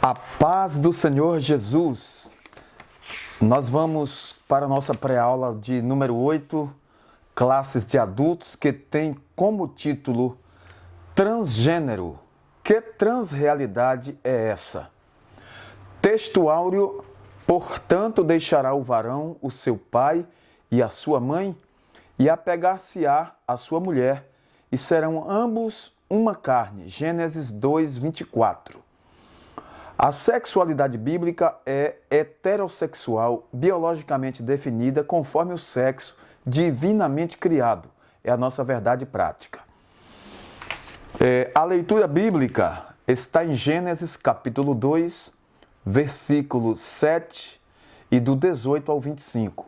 A paz do Senhor Jesus. Nós vamos para a nossa pré-aula de número 8, classes de adultos, que tem como título Transgênero. Que transrealidade é essa? Texto áureo: portanto deixará o varão o seu pai e a sua mãe, e apegar-se-á à sua mulher, e serão ambos uma carne. Gênesis 2, 24. A sexualidade bíblica é heterossexual, biologicamente definida conforme o sexo divinamente criado. É a nossa verdade prática. A leitura bíblica está em Gênesis capítulo 2, versículo 7 e do 18 ao 25.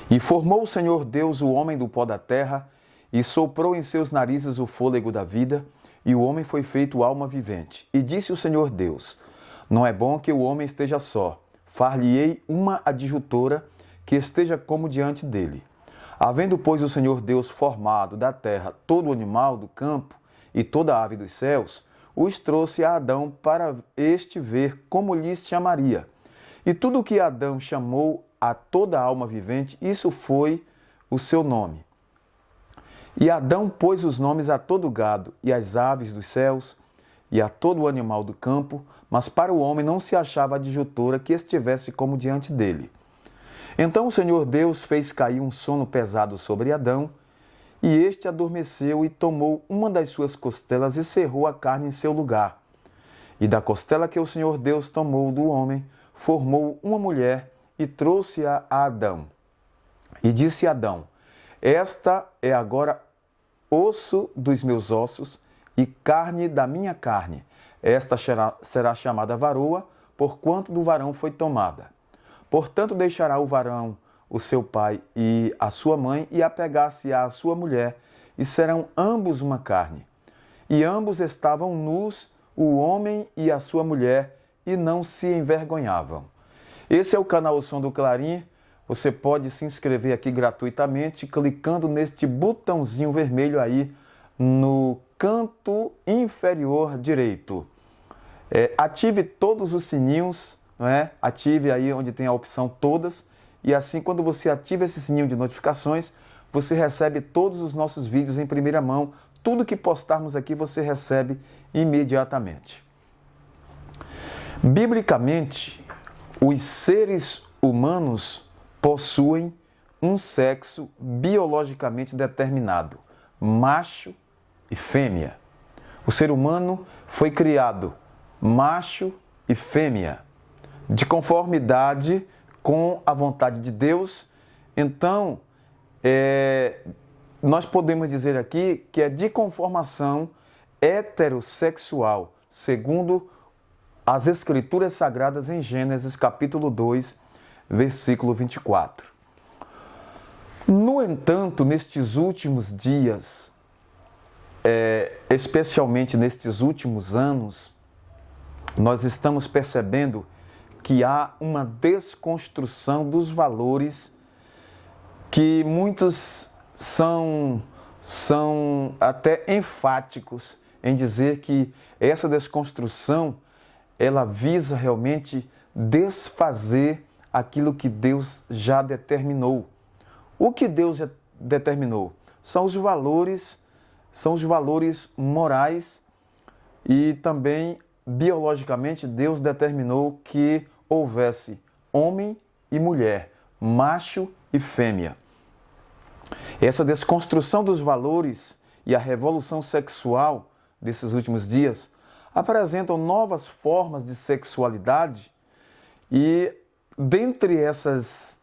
E formou o Senhor Deus o homem do pó da terra, e soprou em seus narizes o fôlego da vida, e o homem foi feito alma vivente. E disse o Senhor Deus: não é bom que o homem esteja só. Far-lhe-ei uma adjutora que esteja como diante dele. Havendo, pois, o Senhor Deus formado da terra todo o animal do campo e toda a ave dos céus, os trouxe a Adão para este ver como lhes chamaria. E tudo o que Adão chamou a toda a alma vivente, isso foi o seu nome. E Adão pôs os nomes a todo o gado, e às aves dos céus, e a todo o animal do campo, mas para o homem não se achava adjutora que estivesse como diante dele. Então o Senhor Deus fez cair um sono pesado sobre Adão, e este adormeceu e tomou uma das suas costelas e cerrou a carne em seu lugar. E da costela que o Senhor Deus tomou do homem, formou uma mulher e trouxe-a a Adão. E disse Adão: esta é agora osso dos meus ossos e carne da minha carne. Esta será chamada varoa, porquanto do varão foi tomada. Portanto deixará o varão o seu pai e a sua mãe, e apegar-se-á à sua mulher, e serão ambos uma carne. E ambos estavam nus, o homem e a sua mulher, e não se envergonhavam. Esse é o canal O Som do Clarim. Você pode se inscrever aqui gratuitamente clicando neste botãozinho vermelho aí no canto inferior direito. Ative todos os sininhos, não é? Ative aí onde tem a opção todas, e assim quando você ativa esse sininho de notificações, você recebe todos os nossos vídeos em primeira mão. Tudo que postarmos aqui você recebe imediatamente. Biblicamente, os seres humanos possuem um sexo biologicamente determinado, macho e fêmea. O ser humano foi criado macho e fêmea, de conformidade com a vontade de Deus. Então, nós podemos dizer aqui que é de conformação heterossexual, segundo as Escrituras Sagradas em Gênesis capítulo 2, versículo 24. No entanto, nestes últimos dias, especialmente nestes últimos anos, nós estamos percebendo que há uma desconstrução dos valores que muitos são até enfáticos em dizer que essa desconstrução ela visa realmente desfazer aquilo que Deus já determinou. O que Deus já determinou são os valores morais, e também biologicamente Deus determinou que houvesse homem e mulher, macho e fêmea. Essa desconstrução dos valores e a revolução sexual desses últimos dias apresentam novas formas de sexualidade, e dentre essas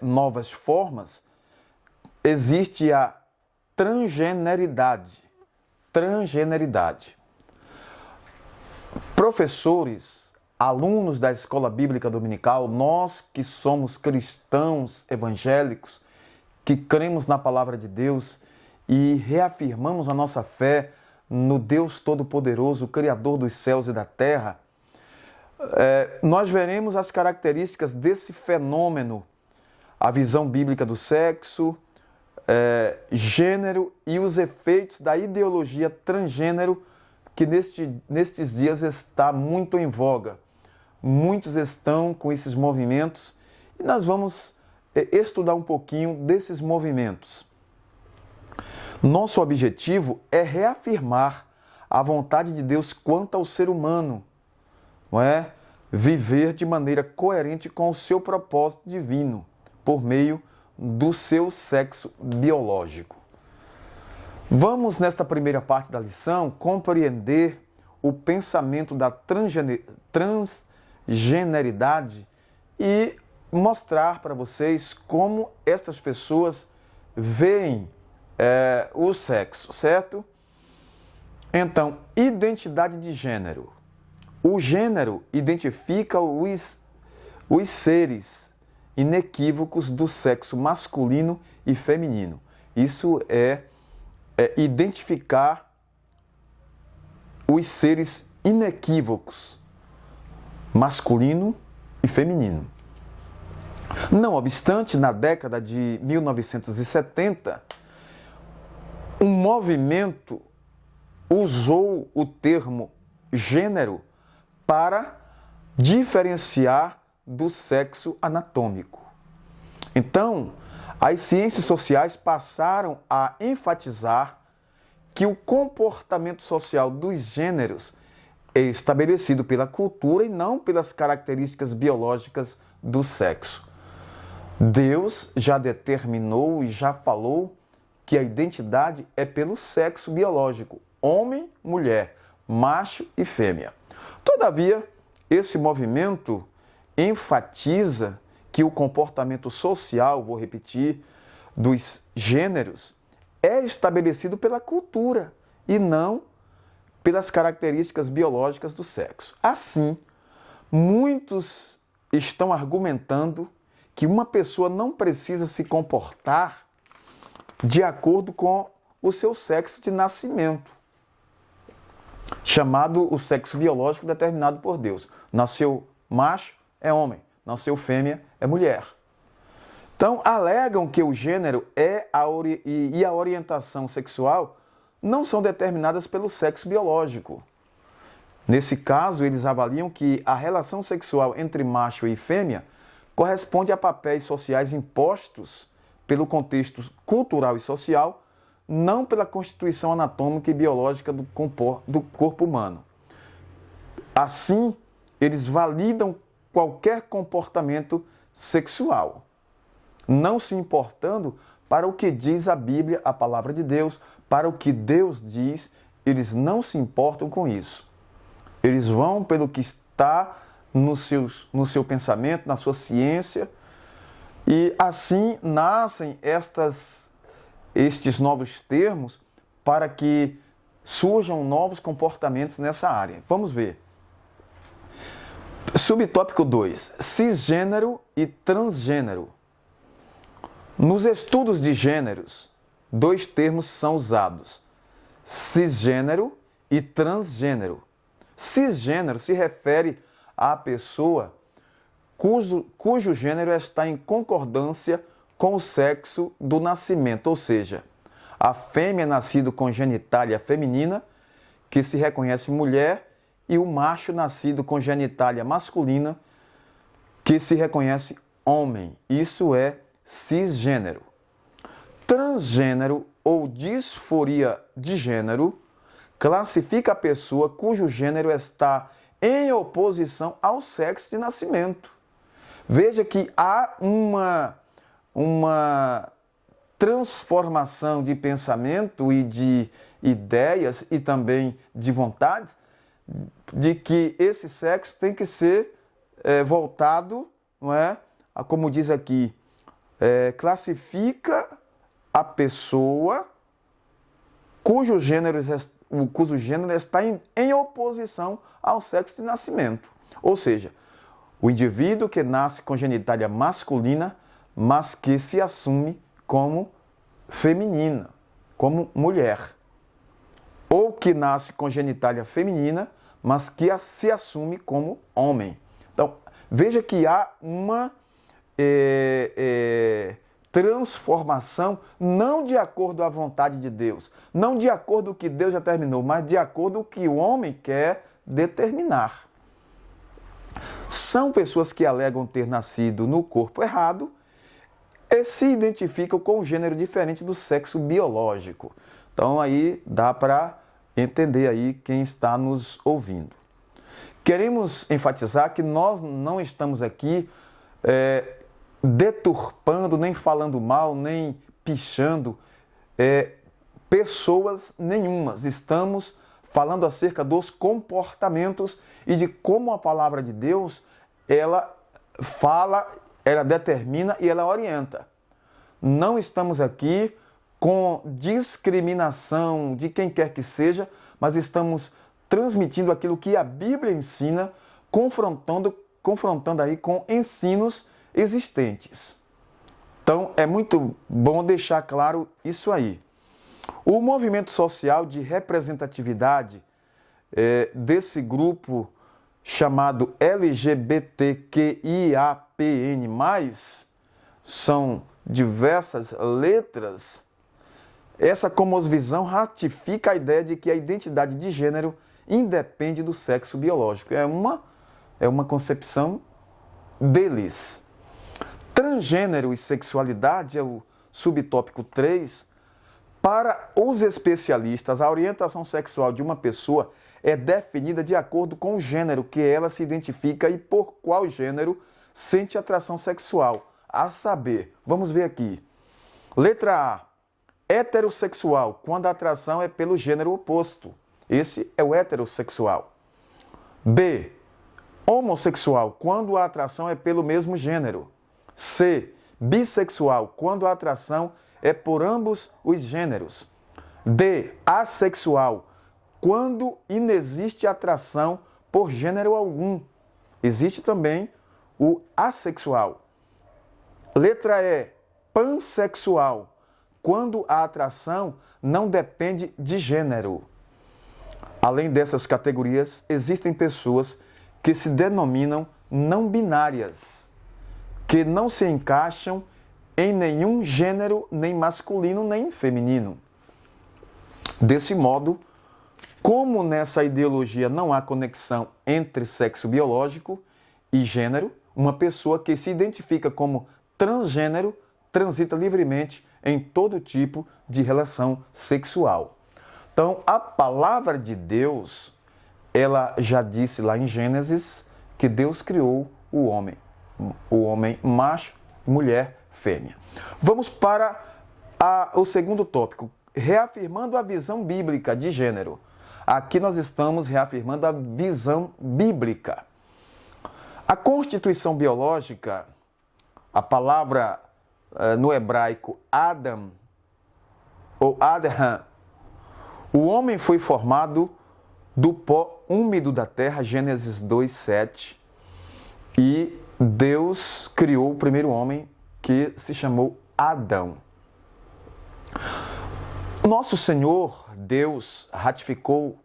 novas formas existe a transgeneridade. Professores, alunos da Escola Bíblica Dominical, nós que somos cristãos evangélicos, que cremos na Palavra de Deus e reafirmamos a nossa fé no Deus Todo-Poderoso, o Criador dos céus e da terra, nós veremos as características desse fenômeno, a visão bíblica do sexo, gênero e os efeitos da ideologia transgênero que nestes dias está muito em voga. Muitos estão com esses movimentos e nós vamos estudar um pouquinho desses movimentos. Nosso objetivo é reafirmar a vontade de Deus quanto ao ser humano, não é? Viver de maneira coerente com o seu propósito divino, por meio do seu sexo biológico. Vamos, nesta primeira parte da lição, compreender o pensamento da transgeneridade e mostrar para vocês como essas pessoas veem o sexo, certo? Então, identidade de gênero. O gênero identifica os seres inequívocos do sexo masculino e feminino. Isso é identificar os seres inequívocos, masculino e feminino. Não obstante, na década de 1970, um movimento usou o termo gênero para diferenciar do sexo anatômico. Então, as ciências sociais passaram a enfatizar que o comportamento social dos gêneros é estabelecido pela cultura e não pelas características biológicas do sexo. Deus já determinou e já falou que a identidade é pelo sexo biológico, homem, mulher, macho e fêmea. Todavia, esse movimento enfatiza que o comportamento social, vou repetir, dos gêneros é estabelecido pela cultura e não pelas características biológicas do sexo. Assim, muitos estão argumentando que uma pessoa não precisa se comportar de acordo com o seu sexo de nascimento, chamado o sexo biológico determinado por Deus. Nasceu macho, é homem. Nasceu fêmea, é mulher. Então, alegam que o gênero e a orientação sexual não são determinadas pelo sexo biológico. Nesse caso, eles avaliam que a relação sexual entre macho e fêmea corresponde a papéis sociais impostos pelo contexto cultural e social, não pela constituição anatômica e biológica do corpo humano. Assim, eles validam qualquer comportamento sexual, não se importando para o que diz a Bíblia, a palavra de Deus, para o que Deus diz, eles não se importam com isso. Eles vão pelo que está no seu pensamento, na sua ciência, e assim nascem estes novos termos para que surjam novos comportamentos nessa área. Vamos ver. Subtópico 2. Cisgênero e transgênero. Nos estudos de gêneros, dois termos são usados: cisgênero e transgênero. Cisgênero se refere à pessoa cujo gênero está em concordância com o sexo do nascimento, ou seja, a fêmea nascido com genitália feminina, que se reconhece mulher, e o macho nascido com genitália masculina, que se reconhece homem. Isso é cisgênero. Transgênero ou disforia de gênero classifica a pessoa cujo gênero está em oposição ao sexo de nascimento. Veja que há uma transformação de pensamento e de ideias e também de vontades de que esse sexo tem que ser voltado, não é? Como diz aqui, classifica a pessoa cujo gênero está em oposição ao sexo de nascimento. Ou seja, o indivíduo que nasce com genitália masculina, mas que se assume como feminina, como mulher. Ou que nasce com genitália feminina, mas que se assume como homem. Então, veja que há uma transformação não de acordo à vontade de Deus, não de acordo com o que Deus já terminou, mas de acordo com o que o homem quer determinar. São pessoas que alegam ter nascido no corpo errado e se identificam com um gênero diferente do sexo biológico. Então aí dá para entender aí quem está nos ouvindo. Queremos enfatizar que nós não estamos aqui deturpando, nem falando mal, nem pichando pessoas nenhumas. Estamos falando acerca dos comportamentos e de como a palavra de Deus, ela fala, ela determina e ela orienta. Não estamos aqui com discriminação de quem quer que seja, mas estamos transmitindo aquilo que a Bíblia ensina, confrontando aí com ensinos existentes. Então, é muito bom deixar claro isso aí. O movimento social de representatividade desse grupo chamado LGBTQIAPN+, são diversas letras, essa cosmovisão ratifica a ideia de que a identidade de gênero independe do sexo biológico. É uma concepção deles. Transgênero e sexualidade é o subtópico 3. Para os especialistas, a orientação sexual de uma pessoa é definida de acordo com o gênero que ela se identifica e por qual gênero sente atração sexual. A saber, vamos ver aqui. Letra A. Heterossexual, quando a atração é pelo gênero oposto. Esse é o heterossexual. B. Homossexual, quando a atração é pelo mesmo gênero. C. Bissexual, quando a atração é por ambos os gêneros. D. Assexual, quando inexiste atração por gênero algum. Existe também o assexual. Letra E. Pansexual, quando a atração não depende de gênero. Além dessas categorias, existem pessoas que se denominam não binárias, que não se encaixam em nenhum gênero, nem masculino, nem feminino. Desse modo, como nessa ideologia não há conexão entre sexo biológico e gênero, uma pessoa que se identifica como transgênero transita livremente em todo tipo de relação sexual. Então, a palavra de Deus, ela já disse lá em Gênesis que Deus criou o homem macho, mulher, fêmea. Vamos para o segundo tópico, reafirmando a visão bíblica de gênero. Aqui nós estamos reafirmando a visão bíblica. A constituição biológica, a palavra no hebraico Adam ou Abraham, o homem foi formado do pó úmido da terra, Gênesis 2:7, e Deus criou o primeiro homem, que se chamou Adão. Nosso Senhor, Deus, ratificou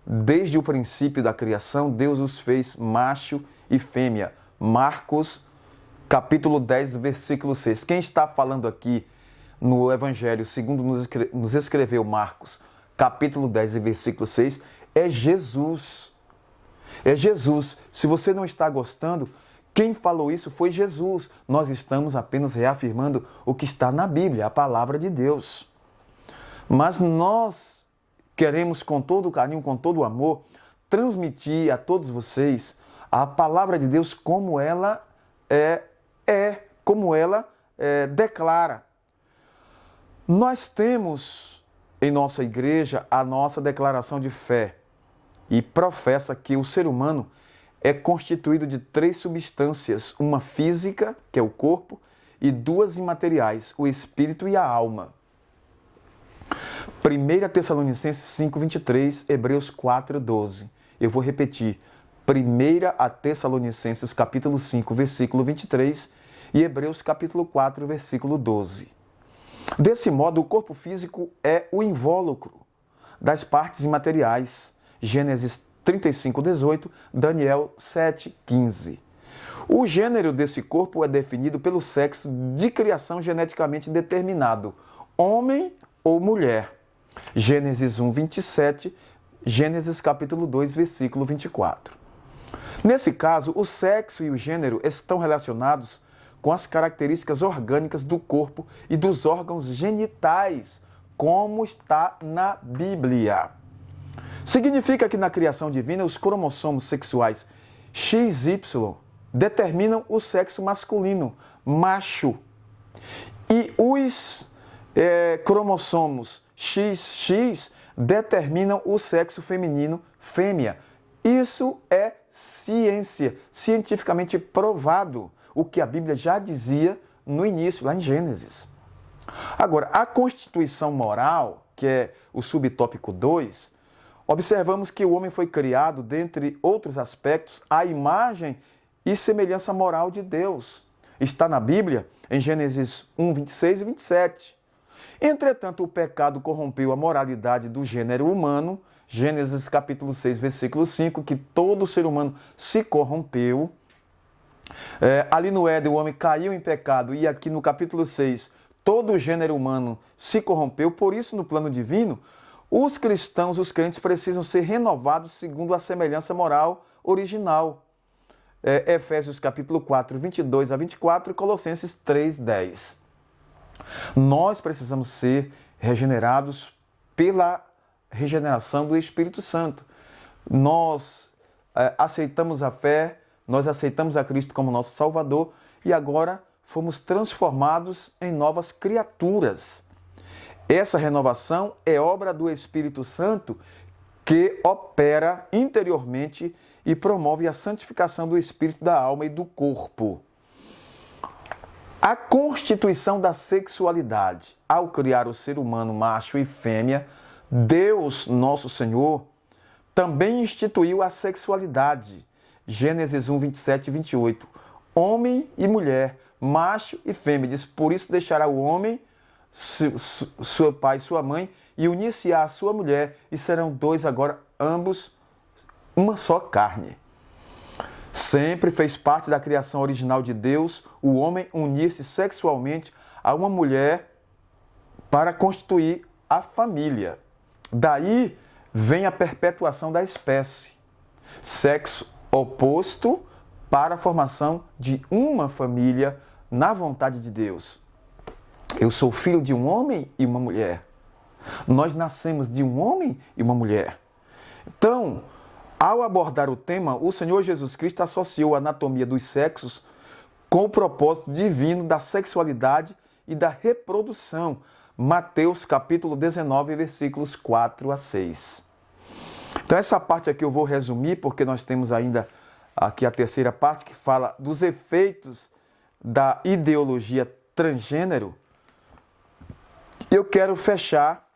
desde o princípio da criação, Deus os fez macho e fêmea. Marcos, capítulo 10, versículo 6. Quem está falando aqui no Evangelho, segundo nos escreveu Marcos, capítulo 10, versículo 6, é Jesus. É Jesus. Se você não está gostando, quem falou isso foi Jesus. Nós estamos apenas reafirmando o que está na Bíblia, a palavra de Deus. Mas nós queremos, com todo o carinho, com todo o amor, transmitir a todos vocês a palavra de Deus como ela declara. Nós temos em nossa igreja a nossa declaração de fé e professa que o ser humano é constituído de 3 substâncias, uma física, que é o corpo, e 2 imateriais, o espírito e a alma. 1 Tessalonicenses 5:23, Hebreus 4:12. Eu vou repetir. 1 Tessalonicenses capítulo 5, versículo 23 e Hebreus capítulo 4, versículo 12. Desse modo, o corpo físico é o invólucro das partes imateriais. Gênesis 35:18, Daniel 7:15. O gênero desse corpo é definido pelo sexo de criação geneticamente determinado, homem ou mulher. Gênesis 1, 27, Gênesis capítulo 2, versículo 24. Nesse caso, o sexo e o gênero estão relacionados com as características orgânicas do corpo e dos órgãos genitais, como está na Bíblia. Significa que na criação divina, os cromossomos sexuais XY determinam o sexo masculino, macho, e os cromossomos XX determinam o sexo feminino, fêmea. Isso é ciência, cientificamente provado, o que a Bíblia já dizia no início, lá em Gênesis. Agora, a constituição moral, que é o subtópico 2, observamos que o homem foi criado, dentre outros aspectos, à imagem e semelhança moral de Deus. Está na Bíblia, em Gênesis 1, 26 e 27. Entretanto, o pecado corrompeu a moralidade do gênero humano, Gênesis capítulo 6, versículo 5, que todo ser humano se corrompeu. Ali no Éden, o homem caiu em pecado, e aqui no capítulo 6, todo o gênero humano se corrompeu. Por isso, no plano divino, os cristãos, os crentes, precisam ser renovados segundo a semelhança moral original. Efésios capítulo 4, 22 a 24 e Colossenses 3, 10. Nós precisamos ser regenerados pela regeneração do Espírito Santo. Nós aceitamos a fé, nós aceitamos a Cristo como nosso Salvador e agora fomos transformados em novas criaturas. Essa renovação é obra do Espírito Santo que opera interiormente e promove a santificação do espírito, da alma e do corpo. A constituição da sexualidade, ao criar o ser humano macho e fêmea, Deus, nosso Senhor, também instituiu a sexualidade. Gênesis 1, 27 e 28. Homem e mulher, macho e fêmea. Diz, por isso deixará o homem, seu pai e sua mãe, e unir-se-á a sua mulher, e serão dois agora, ambos, uma só carne. Sempre fez parte da criação original de Deus o homem unir-se sexualmente a uma mulher para constituir a família. Daí vem a perpetuação da espécie. Sexo oposto para a formação de uma família na vontade de Deus. Eu sou filho de um homem e uma mulher. Nós nascemos de um homem e uma mulher. Então, ao abordar o tema, o Senhor Jesus Cristo associou a anatomia dos sexos com o propósito divino da sexualidade e da reprodução. Mateus capítulo 19, versículos 4 a 6. Então essa parte aqui eu vou resumir, porque nós temos ainda aqui a terceira parte que fala dos efeitos da ideologia transgênero. Eu quero fechar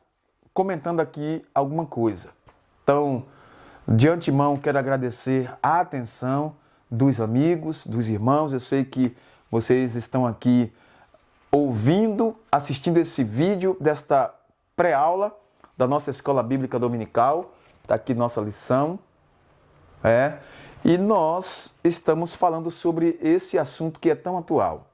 comentando aqui alguma coisa. Então, de antemão, quero agradecer a atenção dos amigos, dos irmãos. Eu sei que vocês estão aqui ouvindo, assistindo esse vídeo desta pré-aula da nossa Escola Bíblica Dominical. Está aqui nossa lição. E nós estamos falando sobre esse assunto que é tão atual.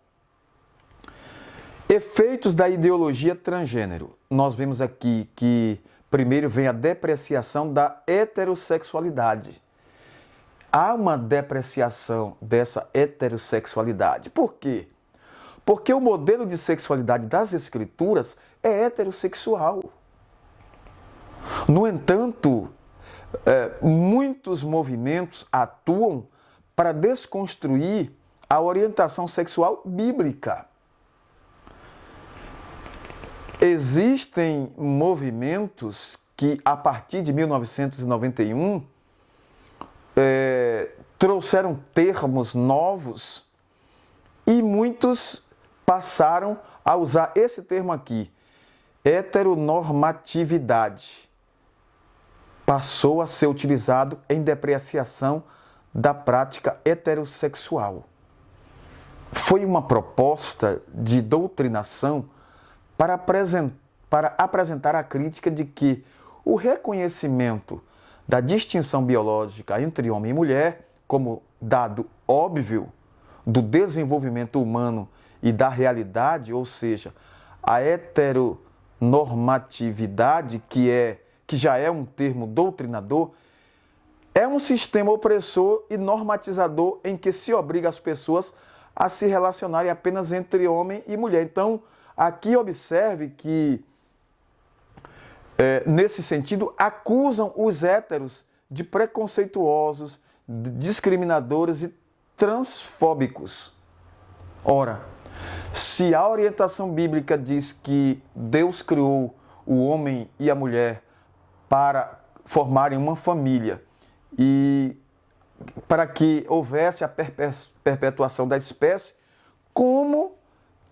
Efeitos da ideologia transgênero. Nós vemos aqui que primeiro vem a depreciação da heterossexualidade. Há uma depreciação dessa heterossexualidade. Por quê? Porque o modelo de sexualidade das Escrituras é heterossexual. No entanto, muitos movimentos atuam para desconstruir a orientação sexual bíblica. Existem movimentos que, a partir de 1991, trouxeram termos novos e muitos passaram a usar esse termo aqui, heteronormatividade. Passou a ser utilizado em depreciação da prática heterossexual. Foi uma proposta de doutrinação para apresentar a crítica de que o reconhecimento da distinção biológica entre homem e mulher, como dado óbvio, do desenvolvimento humano e da realidade, ou seja, a heteronormatividade, que já é um termo doutrinador, é um sistema opressor e normatizador em que se obriga as pessoas a se relacionarem apenas entre homem e mulher. Então, aqui observe que, nesse sentido, acusam os héteros de preconceituosos, de discriminadores e transfóbicos. Ora, se a orientação bíblica diz que Deus criou o homem e a mulher para formarem uma família e para que houvesse a perpetuação da espécie, como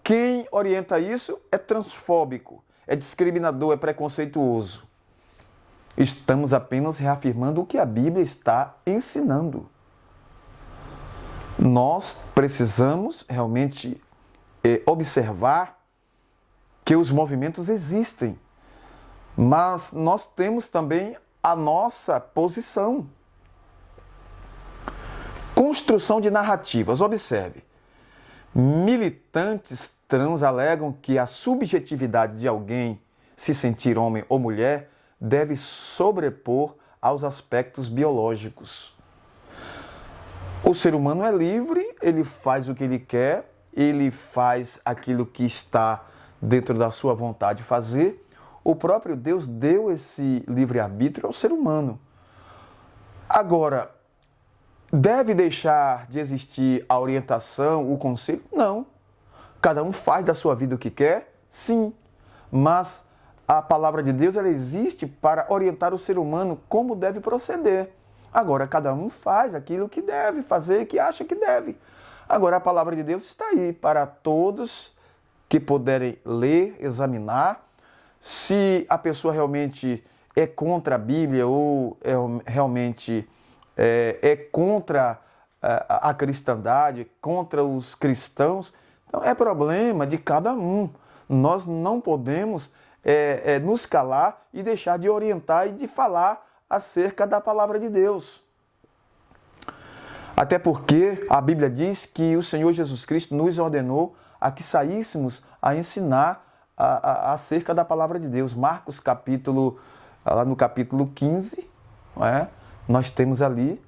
quem orienta isso é transfóbico, é discriminador, é preconceituoso? Estamos apenas reafirmando o que a Bíblia está ensinando. Nós precisamos realmente observar que os movimentos existem, mas nós temos também a nossa posição. Construção de narrativas. Observe. Militantes trans alegam que a subjetividade de alguém se sentir homem ou mulher deve sobrepor aos aspectos biológicos. O ser humano é livre, ele faz o que ele quer, ele faz aquilo que está dentro da sua vontade de fazer. O próprio Deus deu esse livre-arbítrio ao ser humano. Agora, deve deixar de existir a orientação, o conselho? Não. Cada um faz da sua vida o que quer? Sim. Mas a palavra de Deus ela existe para orientar o ser humano como deve proceder. Agora, cada um faz aquilo que deve fazer, que acha que deve. Agora, a palavra de Deus está aí para todos que puderem ler, examinar. Se a pessoa realmente é contra a Bíblia ou realmente é contra a cristandade, contra os cristãos, então é problema de cada um. Nós não podemos nos calar e deixar de orientar e de falar acerca da palavra de Deus. Até porque a Bíblia diz que o Senhor Jesus Cristo nos ordenou a que saíssemos a ensinar acerca da palavra de Deus. Marcos, lá no capítulo 15, não é? Nós temos ali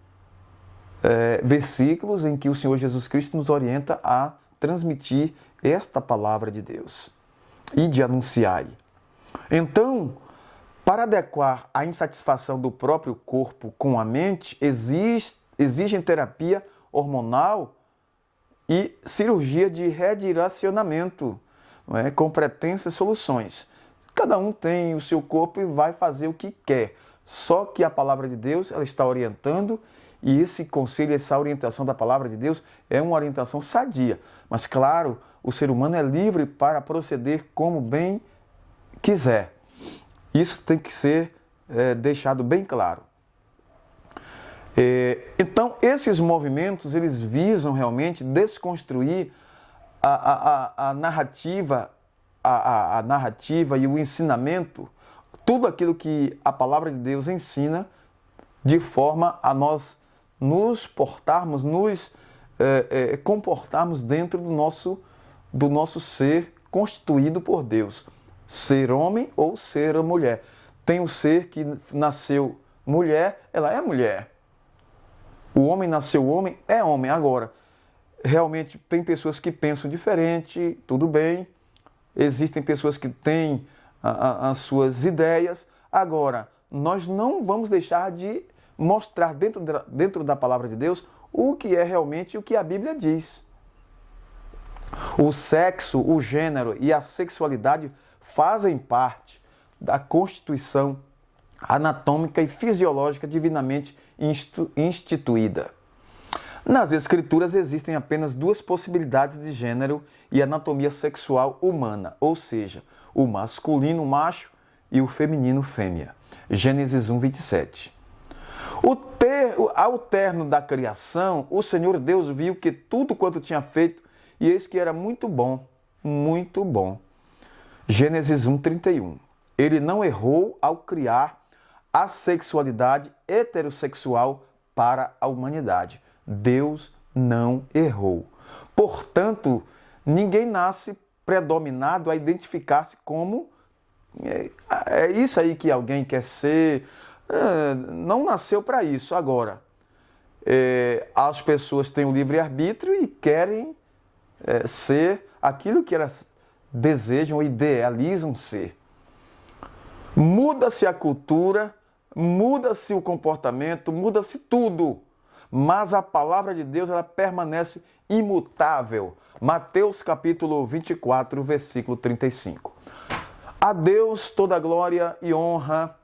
versículos em que o Senhor Jesus Cristo nos orienta a transmitir esta palavra de Deus e de anunciar. Então, para adequar a insatisfação do próprio corpo com a mente, exigem terapia hormonal e cirurgia de redirecionamento, não é? Com pretensas soluções. Cada um tem o seu corpo e vai fazer o que quer. Só que a palavra de Deus ela está orientando e esse conselho, essa orientação da palavra de Deus é uma orientação sadia. Mas, claro, o ser humano é livre para proceder como bem quiser. Isso tem que ser deixado bem claro. Então, esses movimentos, eles visam realmente desconstruir a narrativa, a narrativa e o ensinamento, tudo aquilo que a palavra de Deus ensina, de forma a nós nos portarmos, comportarmos dentro do nosso ser constituído por Deus. Ser homem ou ser mulher. Tem o ser que nasceu mulher, ela é mulher. O homem nasceu homem, é homem. Agora, realmente tem pessoas que pensam diferente, tudo bem. Existem pessoas que têm as suas ideias. Agora, nós não vamos deixar de mostrar dentro da palavra de Deus o que é realmente o que a Bíblia diz. O sexo, o gênero e a sexualidade fazem parte da constituição anatômica e fisiológica divinamente instituída. Nas Escrituras existem apenas duas possibilidades de gênero e anatomia sexual humana, ou seja, o masculino macho e o feminino fêmea. Gênesis 1, 27. Ao término da criação, o Senhor Deus viu que tudo quanto tinha feito, e eis que era muito bom, muito bom. Gênesis 1, 31. Ele não errou ao criar a sexualidade heterossexual para a humanidade. Deus não errou. Portanto, ninguém nasce predominado a identificar-se como é isso aí que alguém quer ser. Não nasceu para isso. Agora, as pessoas têm o livre-arbítrio e querem ser aquilo que elas desejam ou idealizam ser. Muda-se a cultura, muda-se o comportamento, muda-se tudo, mas a palavra de Deus ela permanece imutável. Mateus capítulo 24, versículo 35. A Deus toda glória e honra.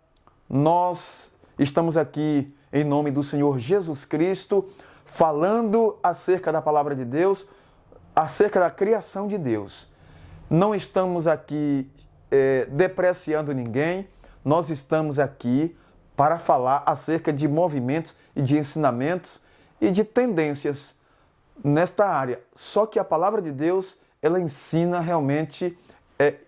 Nós estamos aqui em nome do Senhor Jesus Cristo, falando acerca da palavra de Deus, acerca da criação de Deus. Não estamos aqui depreciando ninguém, nós estamos aqui para falar acerca de movimentos e de ensinamentos e de tendências nesta área. Só que a palavra de Deus, ela ensina realmente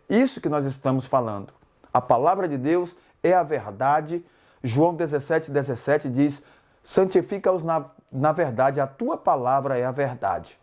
isso que nós estamos falando. A palavra de Deus é a verdade. João 17:17 diz: santifica-os na verdade, a tua palavra é a verdade.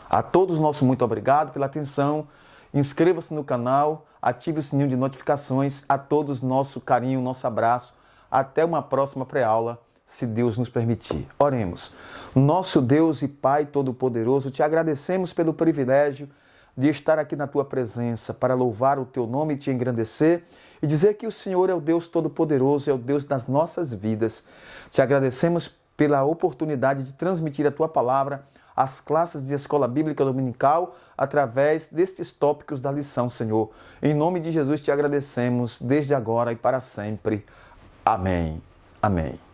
A todos nosso muito obrigado pela atenção. Inscreva-se no canal, ative o sininho de notificações. A todos nosso carinho, nosso abraço. Até uma próxima pré-aula, se Deus nos permitir. Oremos. Nosso Deus e Pai Todo-Poderoso, te agradecemos pelo privilégio de estar aqui na tua presença para louvar o teu nome e te engrandecer e dizer que o Senhor é o Deus Todo-Poderoso, é o Deus das nossas vidas. Te agradecemos pela oportunidade de transmitir a tua palavra às classes de escola bíblica dominical através destes tópicos da lição, Senhor. Em nome de Jesus te agradecemos desde agora e para sempre. Amém. Amém.